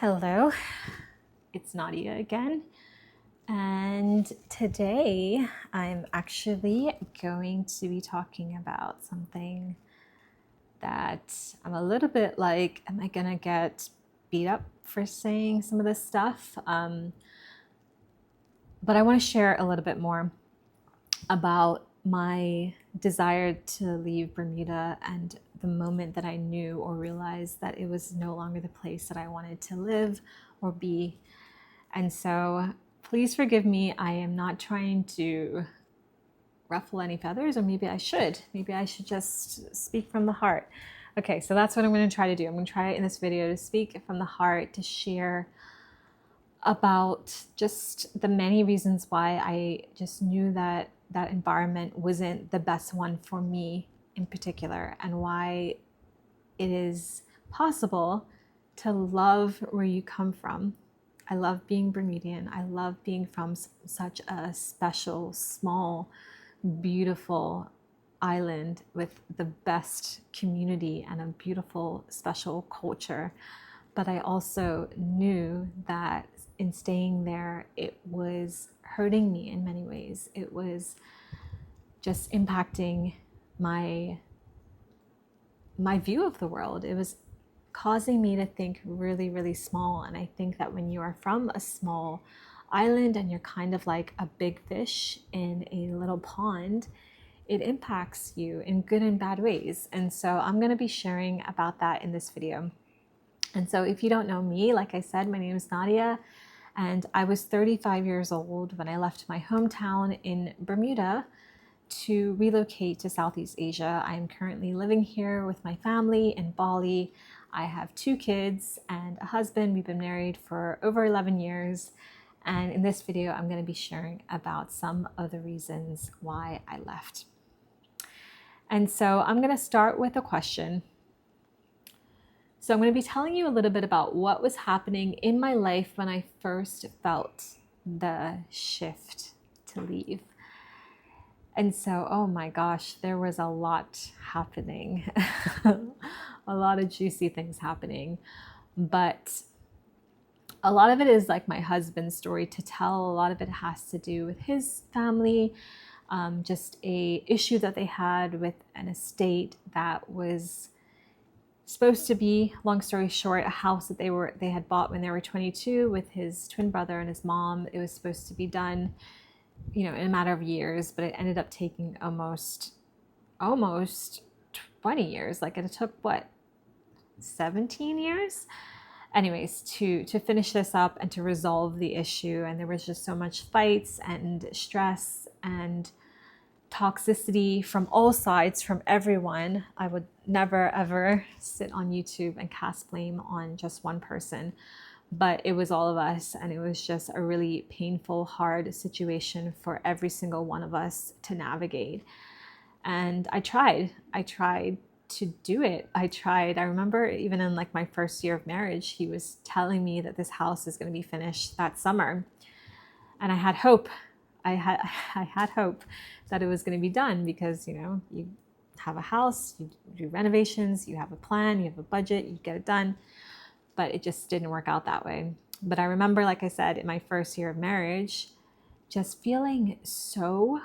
Hello, it's Nadia again, and today I'm actually going to be talking about something that I'm a little bit like, am I gonna get beat up for saying some of this stuff? But I want to share a little bit more about my desire to leave Bermuda and the moment that I knew or realized that it was no longer the place that I wanted to live or be. And so please forgive me. I am not trying to ruffle any feathers, or maybe I should. Maybe I should just speak from the heart. Okay, so that's what I'm going to try to do. I'm going to try in this video to speak from the heart, to share about just the many reasons why I just knew that that environment wasn't the best one for me in particular, and why it is possible to love where you come from. I love being Bermudian. I love being from such a special, small, beautiful island with the best community and a beautiful, special culture. But I also knew that in staying there, it was hurting me in many ways. It was just impacting my view of the world. It was causing me to think really, really small. And I think that when you are from a small island and you're kind of like a big fish in a little pond, it impacts you in good and bad ways. And so I'm going to be sharing about that in this video. And so if you don't know me, like I said, my name is Nadia, and I was 35 years old when I left my hometown in Bermuda to relocate to Southeast Asia. I am currently living here with my family in Bali. I have 2 kids and a husband. We've been married for over 11 years. And in this video, I'm going to be sharing about some of the reasons why I left. And so I'm going to start with a question. So I'm going to be telling you a little bit about what was happening in my life when I first felt the shift to leave. And so, oh my gosh, there was a lot happening, a lot of juicy things happening. But a lot of it is like my husband's story to tell. A lot of it has to do with his family, just a issue that they had with an estate that was supposed to be, long story short, a house that they had bought when they were 22 with his twin brother and his mom. It was supposed to be done, in a matter of years, but it ended up taking almost 20 years. Like it took 17 years? Anyways, to finish this up and to resolve the issue. And there was just so much fights and stress and toxicity from all sides, from everyone. I would never ever sit on YouTube and cast blame on just one person, but it was all of us, and it was just a really painful, hard situation for every single one of us to navigate. And I tried to do it. I remember even in like my first year of marriage, he was telling me that this house is going to be finished that summer, and I had hope. I had hope that it was going to be done because, you have a house, you do renovations, you have a plan, you have a budget, you get it done. But it just didn't work out that way. But I remember, like I said, in my first year of marriage, just feeling so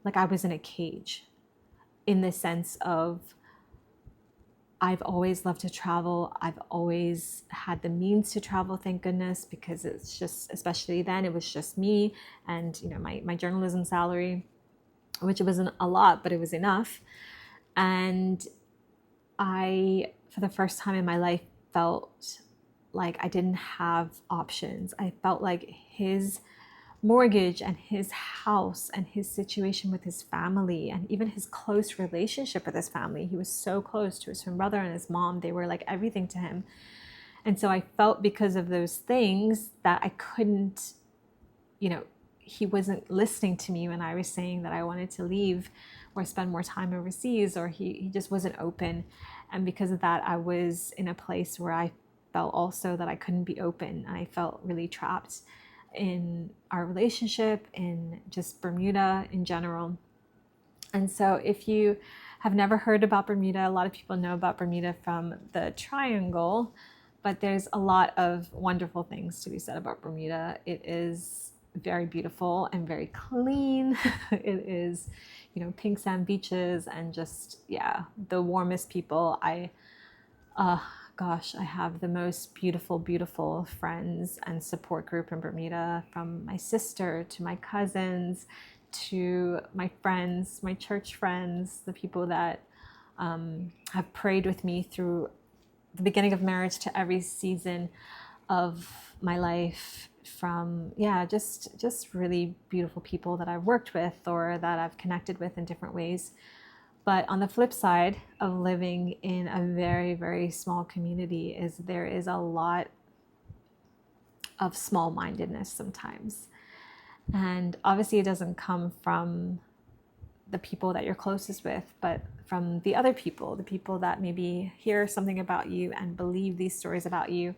like I was in a cage, in the sense of I've always loved to travel. I've always had the means to travel, thank goodness, because it's just, especially then, it was just me and, my journalism salary, which wasn't a lot, but it was enough. And I, for the first time in my life, felt like I didn't have options. I felt like his mortgage and his house and his situation with his family and even his close relationship with his family. He was so close to his twin brother and his mom. They were like everything to him. And so I felt, because of those things, that I couldn't, he wasn't listening to me when I was saying that I wanted to leave or spend more time overseas, or he just wasn't open. And because of that, I was in a place where I felt also that I couldn't be open. I felt really trapped in our relationship, in just Bermuda in general. And so if you have never heard about Bermuda, a lot of people know about Bermuda from the Triangle, But there's a lot of wonderful things to be said about Bermuda. It is very beautiful and very clean. It is, pink sand beaches and just, yeah, the warmest people. Uh, I have the most beautiful, beautiful friends and support group in Bermuda, from my sister to my cousins to my friends, my church friends, the people that have prayed with me through the beginning of marriage to every season of my life, from just really beautiful people that I've worked with or that I've connected with in different ways. But on the flip side of living in a very, very small community is there is a lot of small-mindedness sometimes. And obviously it doesn't come from the people that you're closest with, but from the other people, the people that maybe hear something about you and believe these stories about you.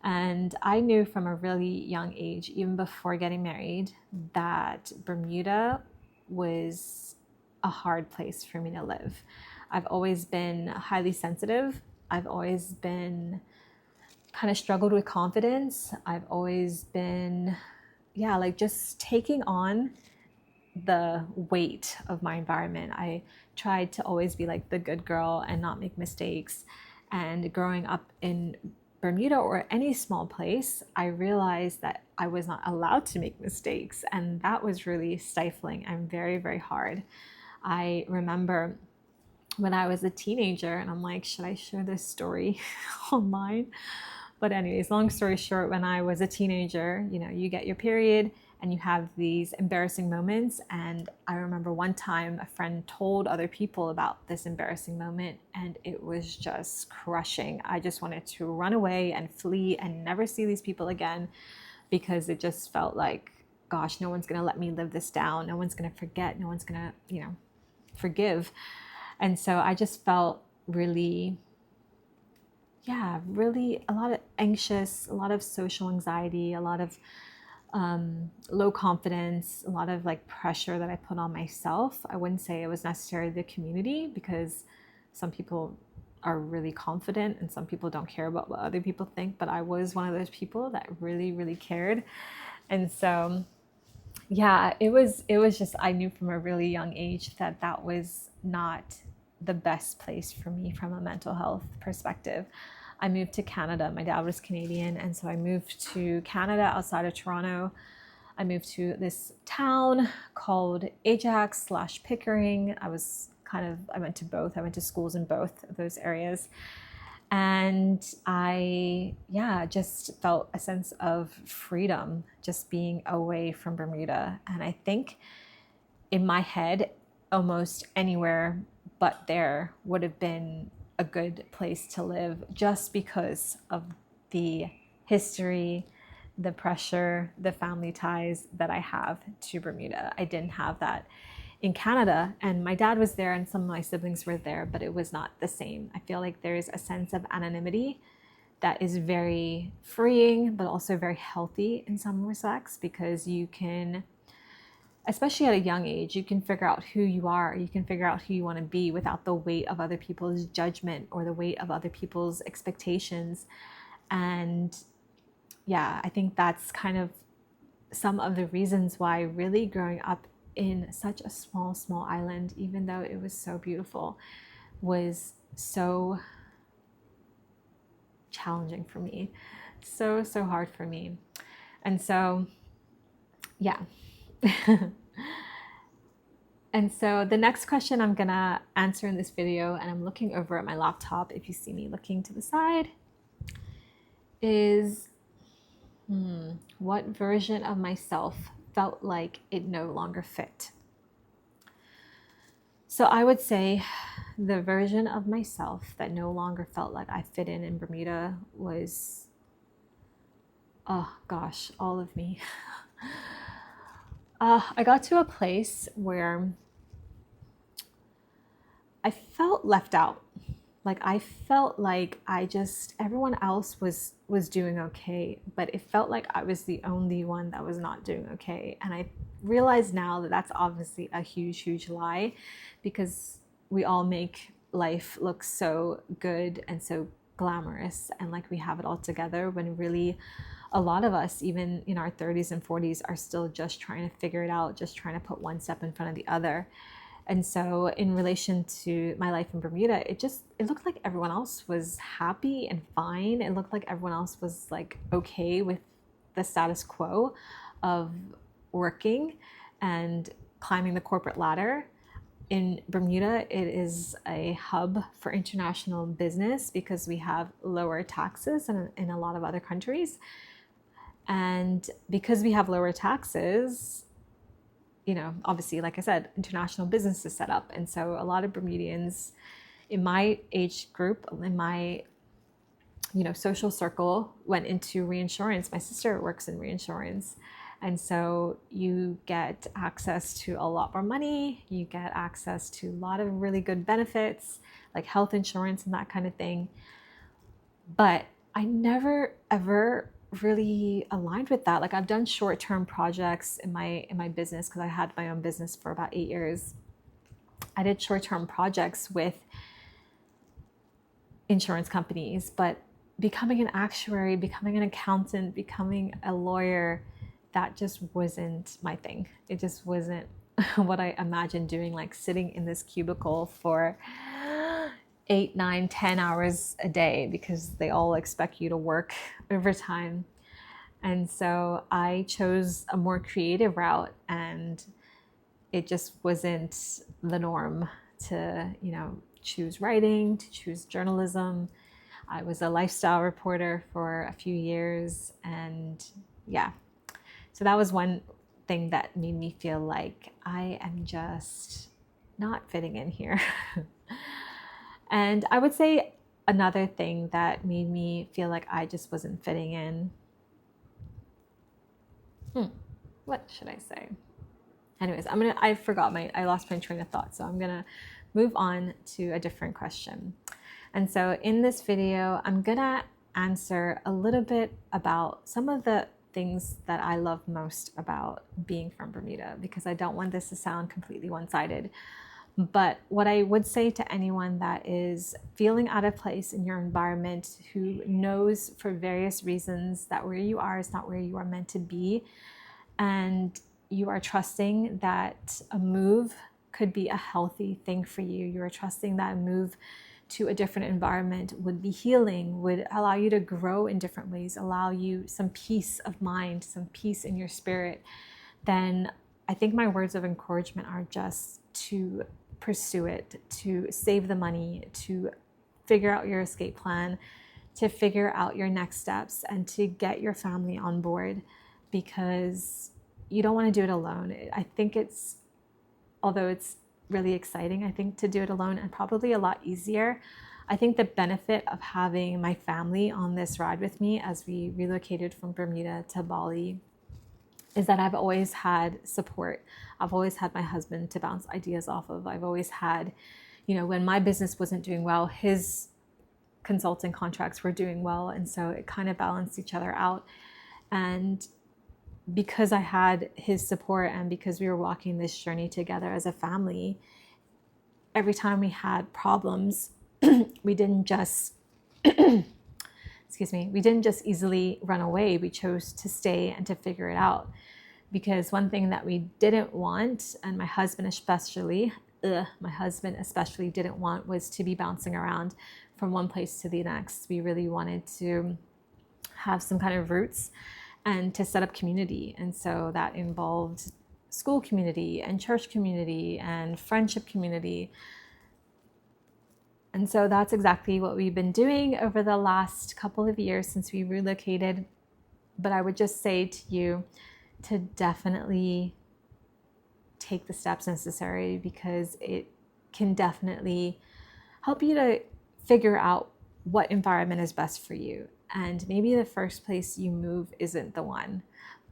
And I knew from a really young age, even before getting married, that Bermuda was a hard place for me to live. I've always been highly sensitive. I've always been kind of struggled with confidence. I've always been, just taking on the weight of my environment. I tried to always be like the good girl and not make mistakes. And growing up in Bermuda or any small place, I realized that I was not allowed to make mistakes. And that was really stifling and very, very hard. I remember when I was a teenager, and I'm like, should I share this story online? But anyways, long story short, when I was a teenager, you get your period and you have these embarrassing moments. And I remember one time a friend told other people about this embarrassing moment, and it was just crushing. I just wanted to run away and flee and never see these people again, because it just felt like, gosh, no one's going to let me live this down. No one's going to forget. No one's going to, forgive. And so I just felt really a lot of anxious, a lot of social anxiety, a lot of low confidence, a lot of pressure that I put on myself. I wouldn't say it was necessarily the community, because some people are really confident and some people don't care about what other people think. But I was one of those people that really, really cared. And so, it was just, I knew from a really young age that that was not the best place for me from a mental health perspective. I moved to Canada. My dad was Canadian, and so I moved to Canada outside of Toronto. I moved to this town called Ajax/Pickering. I went to both. I went to schools in both of those areas. And I, just felt a sense of freedom just being away from Bermuda. And I think in my head, almost anywhere but there would have been a good place to live, just because of the history, the pressure, the family ties that I have to Bermuda. I didn't have that in Canada, and my dad was there and some of my siblings were there, but it was not the same. I feel like there's a sense of anonymity that is very freeing, but also very healthy in some respects, because you can, especially at a young age, you can figure out who you are. You can figure out who you want to be without the weight of other people's judgment or the weight of other people's expectations. And I think that's kind of some of the reasons why really growing up in such a small, small island, even though it was so beautiful, was so challenging for me. So, so hard for me. And so, And so the next question I'm gonna answer in this video, and I'm looking over at my laptop if you see me looking to the side, is what version of myself felt like it no longer fit? So I would say the version of myself that no longer felt like I fit in Bermuda was, oh gosh, all of me. I got to a place where I felt left out. Like I felt like everyone else was doing okay, but it felt like I was the only one that was not doing okay. And I realize now that that's obviously a huge, huge lie, because we all make life look so good and so glamorous and like we have it all together, when really a lot of us, even in our 30s and 40s, are still just trying to figure it out, just trying to put one step in front of the other. And so in relation to my life in Bermuda, it looked like everyone else was happy and fine. It looked like everyone else was like okay with the status quo of working and climbing the corporate ladder. In Bermuda, it is a hub for international business because we have lower taxes than in a lot of other countries. And because we have lower taxes, obviously, like I said, international business is set up. And so a lot of Bermudians in my age group, in my, social circle, went into reinsurance. My sister works in reinsurance. And so you get access to a lot more money. You get access to a lot of really good benefits, like health insurance and that kind of thing. But I never, ever really aligned with that. Like I've done short-term projects in my business because I had my own business for about 8 years. I did short-term projects with insurance companies, but becoming an actuary, becoming an accountant, becoming a lawyer, that just wasn't my thing. It just wasn't what I imagined doing, like sitting in this cubicle for 8, 9, 10 hours a day because they all expect you to work overtime. And so I chose a more creative route, and it just wasn't the norm to, choose writing, to choose journalism. I was a lifestyle reporter for a few years, and yeah. So that was one thing that made me feel like I am just not fitting in here. And I would say another thing that made me feel like I just wasn't fitting in. What should I say? Anyways, I lost my train of thought. So I'm gonna move on to a different question. And so in this video, I'm gonna answer a little bit about some of the things that I love most about being from Bermuda, because I don't want this to sound completely one-sided. But what I would say to anyone that is feeling out of place in your environment, who knows for various reasons that where you are is not where you are meant to be, and you are trusting that a move could be a healthy thing for you, you are trusting that a move to a different environment would be healing, would allow you to grow in different ways, allow you some peace of mind, some peace in your spirit, then I think my words of encouragement are just to pursue it, to save the money, to figure out your escape plan, to figure out your next steps, and to get your family on board, because you don't want to do it alone. I think although it's really exciting, I think, to do it alone, and probably a lot easier. I think the benefit of having my family on this ride with me as we relocated from Bermuda to Bali is that I've always had support. I've always had my husband to bounce ideas off of. I've always had, when my business wasn't doing well, his consulting contracts were doing well. And so it kind of balanced each other out. And because I had his support, and because we were walking this journey together as a family, every time we had problems, we didn't just we didn't just easily run away. We chose to stay and to figure it out. Because one thing that we didn't want, and my husband especially didn't want, was to be bouncing around from one place to the next. We really wanted to have some kind of roots and to set up community. And so that involved school community and church community and friendship community. And so that's exactly what we've been doing over the last couple of years since we relocated. But I would just say to you to definitely take the steps necessary, because it can definitely help you to figure out what environment is best for you. And maybe the first place you move isn't the one,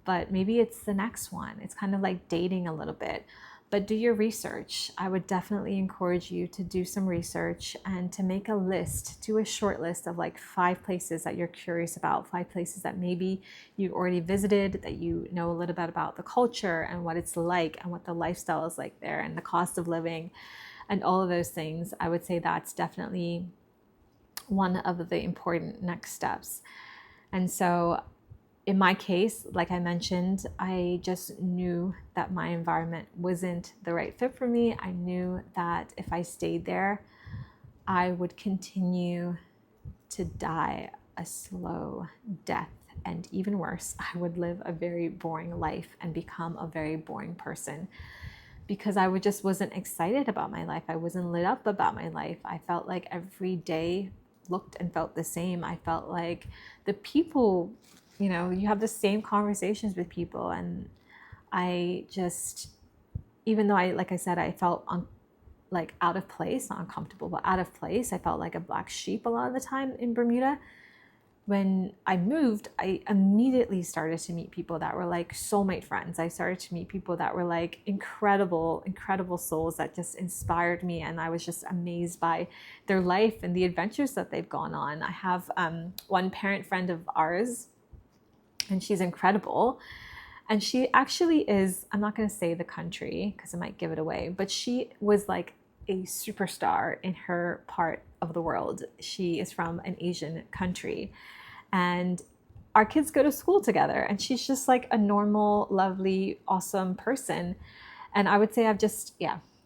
but maybe it's the next one. It's kind of like dating a little bit. But do your research. I would definitely encourage you to do some research and to make a list, do a short list of like 5 places that you're curious about, 5 places that maybe you've already visited, that you know a little bit about the culture and what it's like and what the lifestyle is like there and the cost of living and all of those things. I would say that's definitely one of the important next steps. And so in my case, like I mentioned, I just knew that my environment wasn't the right fit for me. I knew that if I stayed there, I would continue to die a slow death. And even worse, I would live a very boring life and become a very boring person, because I just wasn't excited about my life. I wasn't lit up about my life. I felt like every day looked and felt the same. I felt like the people, you have the same conversations with people. And I just, even though like I said, I felt like out of place, not uncomfortable, but out of place. I felt like a black sheep a lot of the time in Bermuda. When I moved, I immediately started to meet people that were like soulmate friends. I started to meet people that were like incredible, incredible souls that just inspired me. And I was just amazed by their life and the adventures that they've gone on. I have one parent friend of ours, and she's incredible. And she actually is, I'm not going to say the country because I might give it away, but she was like a superstar in her part of the world. She is from an Asian country, and our kids go to school together, and she's just like a normal, lovely, awesome person. And I would say I've just,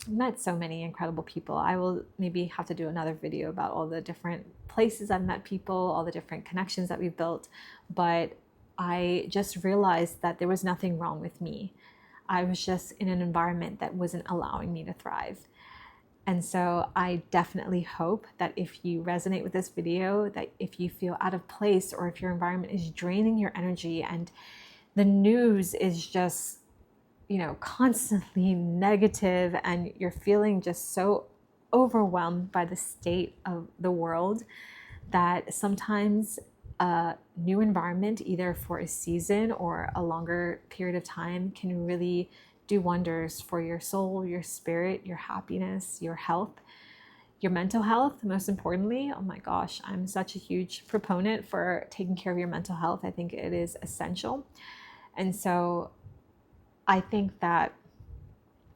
met so many incredible people. I will maybe have to do another video about all the different places I've met people, all the different connections that we've built. But I just realized that there was nothing wrong with me. I was just in an environment that wasn't allowing me to thrive. And so I definitely hope that if you resonate with this video, that if you feel out of place, or if your environment is draining your energy and the news is just, constantly negative, and you're feeling just so overwhelmed by the state of the world, that sometimes a new environment, either for a season or a longer period of time, can really do wonders for your soul, your spirit, your happiness, your health, your mental health, most importantly. Oh my gosh, I'm such a huge proponent for taking care of your mental health. I think it is essential. And so I think that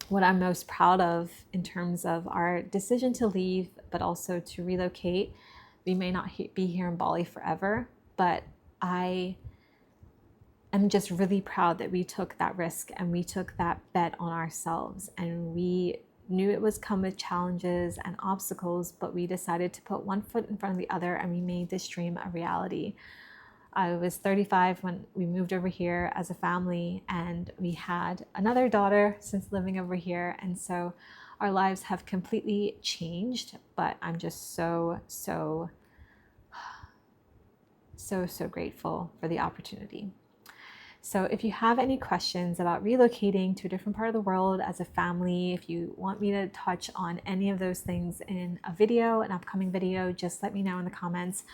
what I'm most proud of in terms of our decision to leave, but also to relocate, we may not be here in Bali forever, but I'm just really proud that we took that risk and we took that bet on ourselves, and we knew it was come with challenges and obstacles, but we decided to put one foot in front of the other, and we made this dream a reality. I was 35 when we moved over here as a family, and we had another daughter since living over here. And so our lives have completely changed, but I'm just so grateful for the opportunity. So if you have any questions about relocating to a different part of the world as a family, if you want me to touch on any of those things in a video, an upcoming video, just let me know in the comments.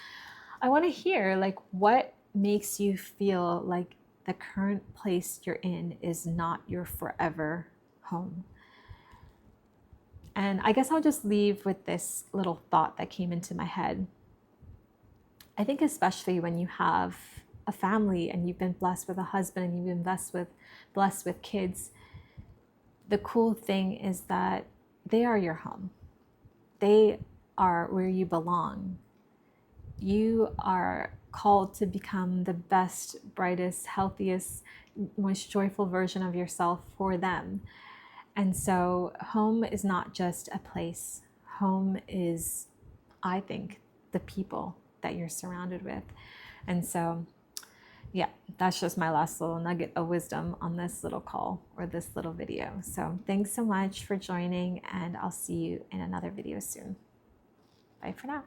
I want to hear like what makes you feel like the current place you're in is not your forever home. And I guess I'll just leave with this little thought that came into my head. I think especially when you have a family and you've been blessed with a husband and you've been blessed with kids, the cool thing is that they are your home. They are where you belong. You are called to become the best, brightest, healthiest, most joyful version of yourself for them. And so home is not just a place. Home is, I think, the people that you're surrounded with. And so, yeah, that's just my last little nugget of wisdom on this little call or this little video. So thanks so much for joining, and I'll see you in another video soon. Bye for now.